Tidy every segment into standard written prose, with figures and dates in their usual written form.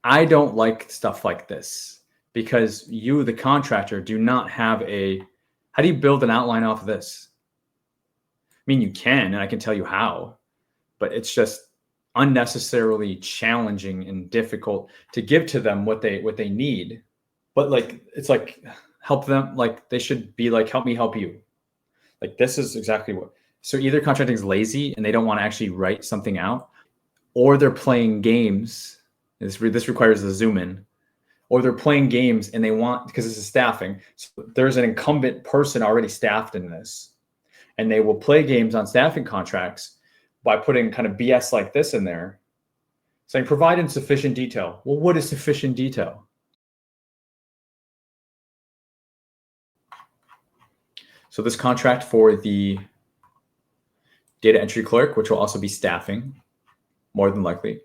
I don't like stuff like this because you, the contractor, do not have how do you build an outline off of this? I mean, you can, and I can tell you how, but it's just unnecessarily challenging and difficult to give to them what they need. But like, it's like, help them, like they should be like, help me help you. Like, this is exactly what. So either contracting is lazy and they don't want to actually write something out, or they're playing games. This requires a zoom in, or they're playing games and they want, because this is staffing. So there's an incumbent person already staffed in this, and they will play games on staffing contracts by putting kind of BS like this in there, saying provide insufficient detail. Well, what is sufficient detail? So this contract for the data entry clerk, which will also be staffing, more than likely,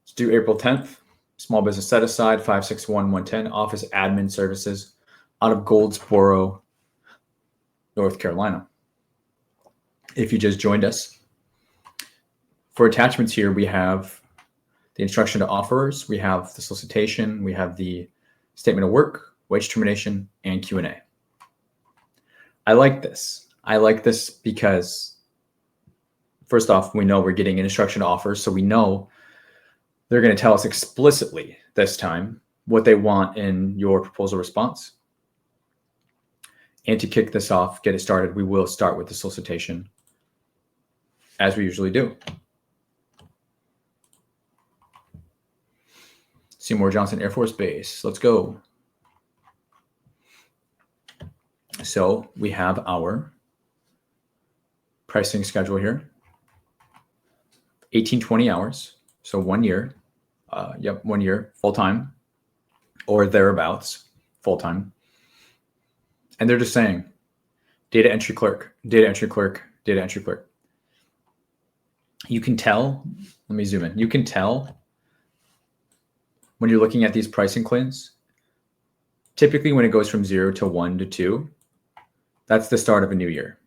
it's due April 10th. Small business set aside 561-110, office admin services, out of Goldsboro, North Carolina. If you just joined us, for attachments here, we have the instruction to offerers, we have the solicitation, we have the statement of work, wage termination, and Q&A. I like this. I like this because, first off, we know we're getting an instruction to offer, so we know they're going to tell us explicitly this time what they want in your proposal response. And to kick this off, get it started, we will start with the solicitation, as we usually do. Seymour Johnson Air Force Base. Let's go. So we have our pricing schedule here. 18-20 hours. So 1 year. 1 year full-time or thereabouts full-time. And they're just saying data entry clerk, data entry clerk, data entry clerk. You can tell, let me zoom in. You can tell when you're looking at these pricing claims, typically when it goes from 0 to 1 to 2, that's the start of a new year.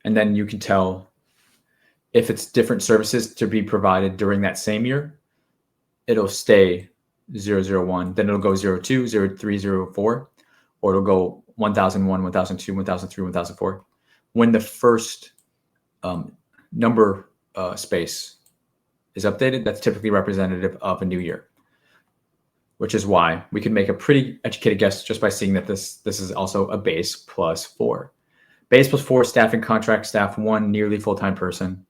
And then you can tell if it's different services to be provided during that same year, it'll stay 001, then it'll go 02, 03, 04, or it'll go 1001, 1002, 1003, 1004. When the first number space is updated, that's typically representative of a new year, which is why we can make a pretty educated guess just by seeing that this is also a base plus 4. Base plus 4, staffing contract, staff 1, nearly full-time person.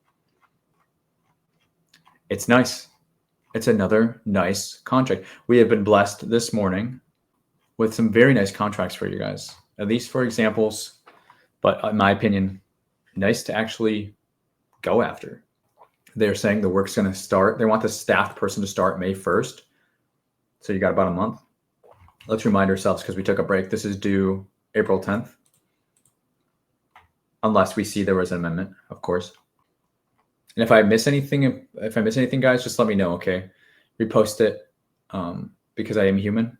It's nice. It's another nice contract. We have been blessed this morning with some very nice contracts for you guys, at least for examples, but in my opinion, nice to actually go after. They're saying the work's going to start. They want the staffed person to start May 1st. So you got about a month. Let's remind ourselves, because we took a break, this is due April 10th. Unless we see there was an amendment, of course. And if I miss anything, guys, just let me know, okay? Repost it because I am human.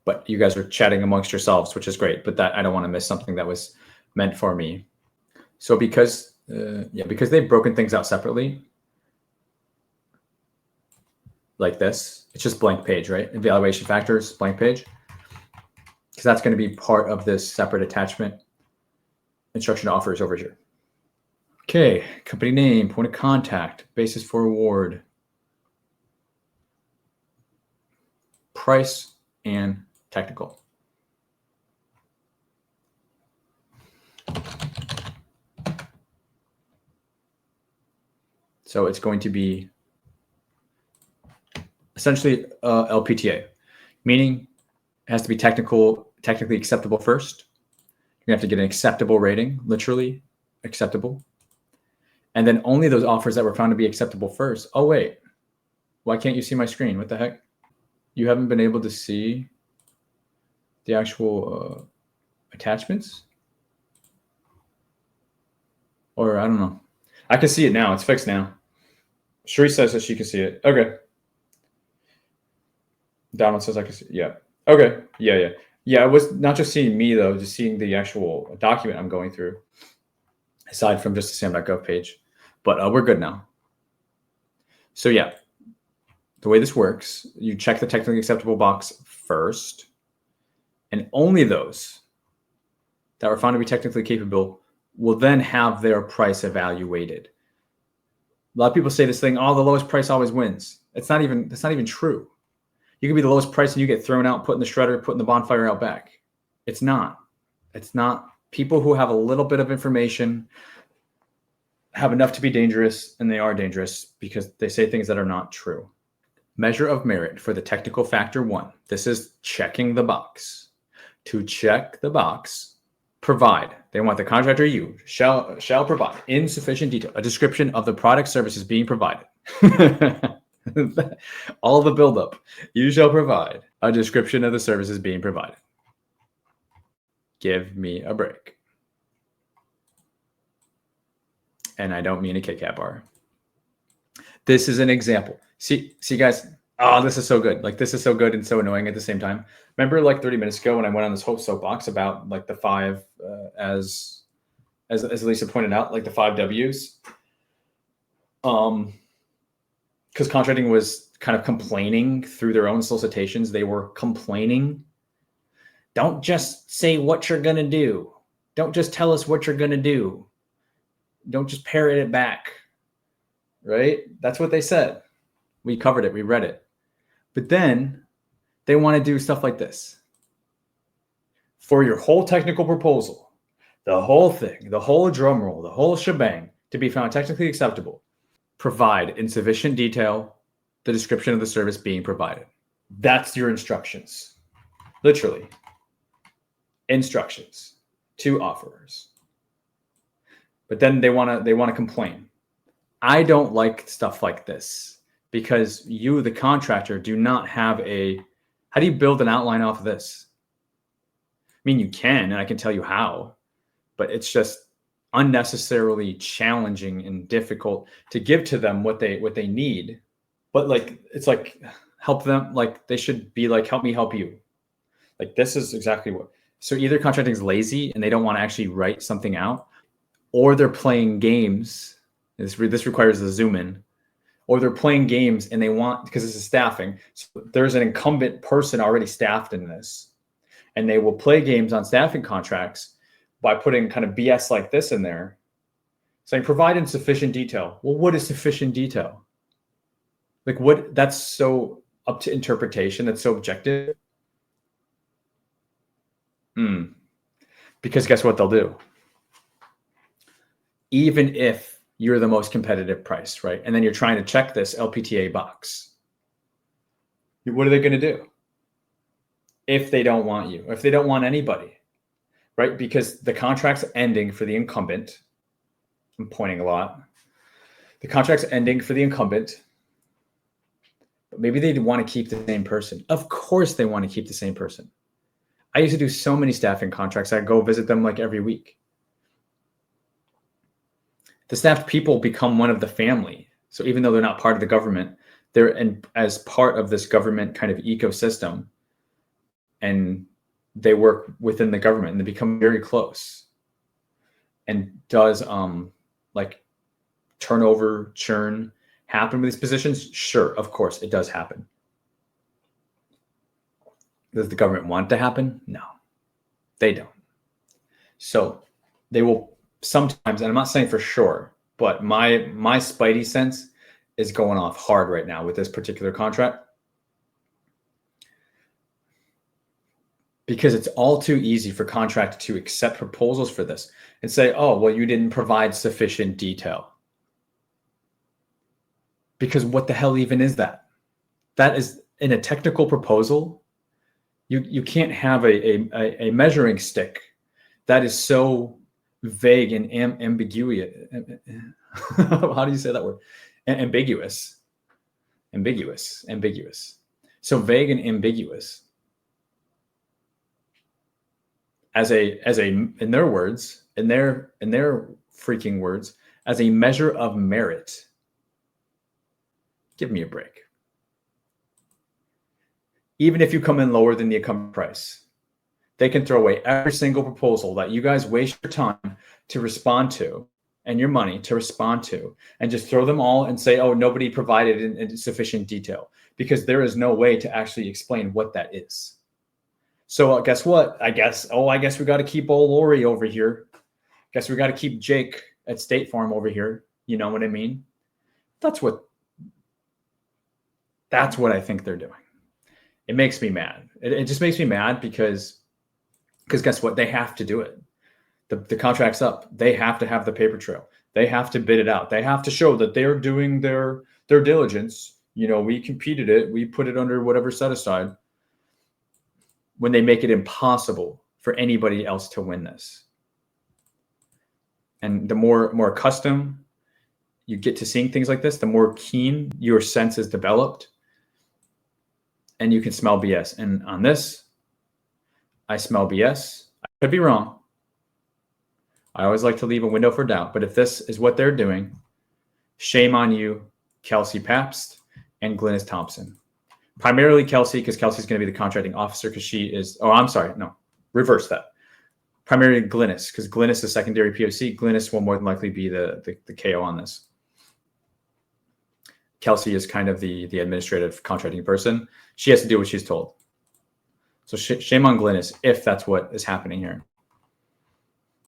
But you guys are chatting amongst yourselves, which is great. But that I don't want to miss something that was meant for me. So because they've broken things out separately, like this, it's just blank page, right? Evaluation factors, blank page. Because that's going to be part of this separate attachment. Instruction to offers over here. Okay, company name, point of contact, basis for award, price, and technical. So it's going to be essentially LPTA, meaning it has to be technically acceptable first. You have to get an acceptable rating, literally acceptable. And then only those offers that were found to be acceptable first. Oh, wait. Why can't you see my screen? What the heck? You haven't been able to see the actual attachments? Or I don't know. I can see it now. It's fixed now. Sheree says that she can see it. Okay. Donald says I can see it. Yeah. Okay. Yeah. Yeah, it was not just seeing me, though, just seeing the actual document I'm going through, aside from just the sam.gov page. But we're good now. So yeah, the way this works, you check the technically acceptable box first, and only those that were found to be technically capable will then have their price evaluated. A lot of people say this thing, oh, the lowest price always wins. That's not even true. You can be the lowest price and you get thrown out, put in the shredder, put in the bonfire out back. It's not. People who have a little bit of information have enough to be dangerous, and they are dangerous because they say things that are not true. Measure of merit for the technical factor 1. This is checking the box. To check the box, provide. They want the contractor, you shall provide in sufficient detail a description of the product services being provided. All the buildup. You shall provide a description of the services being provided. Give me a break. And I don't mean a Kit Kat bar. This is an example. See guys, oh, this is so good. Like, this is so good and so annoying at the same time. Remember like 30 minutes ago when I went on this whole soapbox about like the 5, as Lisa pointed out, like the 5 W's? Because contracting was kind of complaining through their own solicitations. They were complaining. Don't just say what you're going to do. Don't just tell us what you're going to do. Don't just parrot it back. Right? That's what they said. We covered it. We read it. But then they want to do stuff like this. For your whole technical proposal, the whole thing, the whole drum roll, the whole shebang to be found technically acceptable, provide in sufficient detail the description of the service being provided. That's your instructions. Literally. Instructions to offerers. But then they want to complain. I don't like stuff like this because you, the contractor, do not have how do you build an outline off of this? I mean, you can, and I can tell you how, but it's just unnecessarily challenging and difficult to give to them what they need. But like, it's like, help them. Like, they should be like, help me help you. Like, this is exactly what. So either contracting is lazy and they don't want to actually write something out, or they're playing games. This requires a zoom in. Or they're playing games and they want, because this is staffing, so there's an incumbent person already staffed in this. And they will play games on staffing contracts by putting kind of BS like this in there, saying provide in sufficient detail. Well, what is sufficient detail? Like, what? That's so up to interpretation. That's so objective. Because guess what they'll do? Even if you're the most competitive price, right? And then you're trying to check this LPTA box. What are they going to do? If they don't want you, if they don't want anybody, right? Because the contract's ending for the incumbent. I'm pointing a lot. The contract's ending for the incumbent. But maybe they want to keep the same person. Of course they want to keep the same person. I used to do so many staffing contracts. I go visit them like every week. The staffed people become one of the family. So even though they're not part of the government, they're as part of this government kind of ecosystem, and they work within the government and they become very close. And does like turnover, churn happen with these positions? Sure, of course it does happen. Does the government want it to happen? No, they don't. So they will sometimes, and I'm not saying for sure, but my spidey sense is going off hard right now with this particular contract, because it's all too easy for contractors to accept proposals for this and say, oh, well, you didn't provide sufficient detail. Because what the hell even is that? That is in a technical proposal. You can't have a measuring stick that is so vague and ambiguous. How do you say that word? Ambiguous. So vague and ambiguous. As a in their words, in their freaking words, as a measure of merit. Give me a break. Even if you come in lower than the incumbent price, they can throw away every single proposal that you guys waste your time to respond to and your money to respond to, and just throw them all and say, oh, nobody provided in sufficient detail, because there is no way to actually explain what that is. So guess what? I guess we got to keep old Lori over here. Guess we got to keep Jake at State Farm over here. You know what I mean? That's what I think they're doing. It makes me mad. It just makes me mad because guess what? They have to do it. The contract's up. They have to have the paper trail. They have to bid it out. They have to show that they're doing their diligence. You know, we competed it. We put it under whatever set aside. When they make it impossible for anybody else to win this. And the more accustomed you get to seeing things like this, the more keen your sense is developed, and you can smell BS. And on this, I smell BS. I could be wrong. I always like to leave a window for doubt, but if this is what they're doing, shame on you, Kelsey Pabst and Glynis Thompson. Primarily Kelsey, because Kelsey's going to be the contracting officer, because she is, oh, I'm sorry, no, reverse that. Primarily Glynis, because Glynis is secondary POC. Glynis will more than likely be the KO on this. Kelsey is kind of the administrative contracting person. She has to do what she's told. So shame on Glynis if that's what is happening here.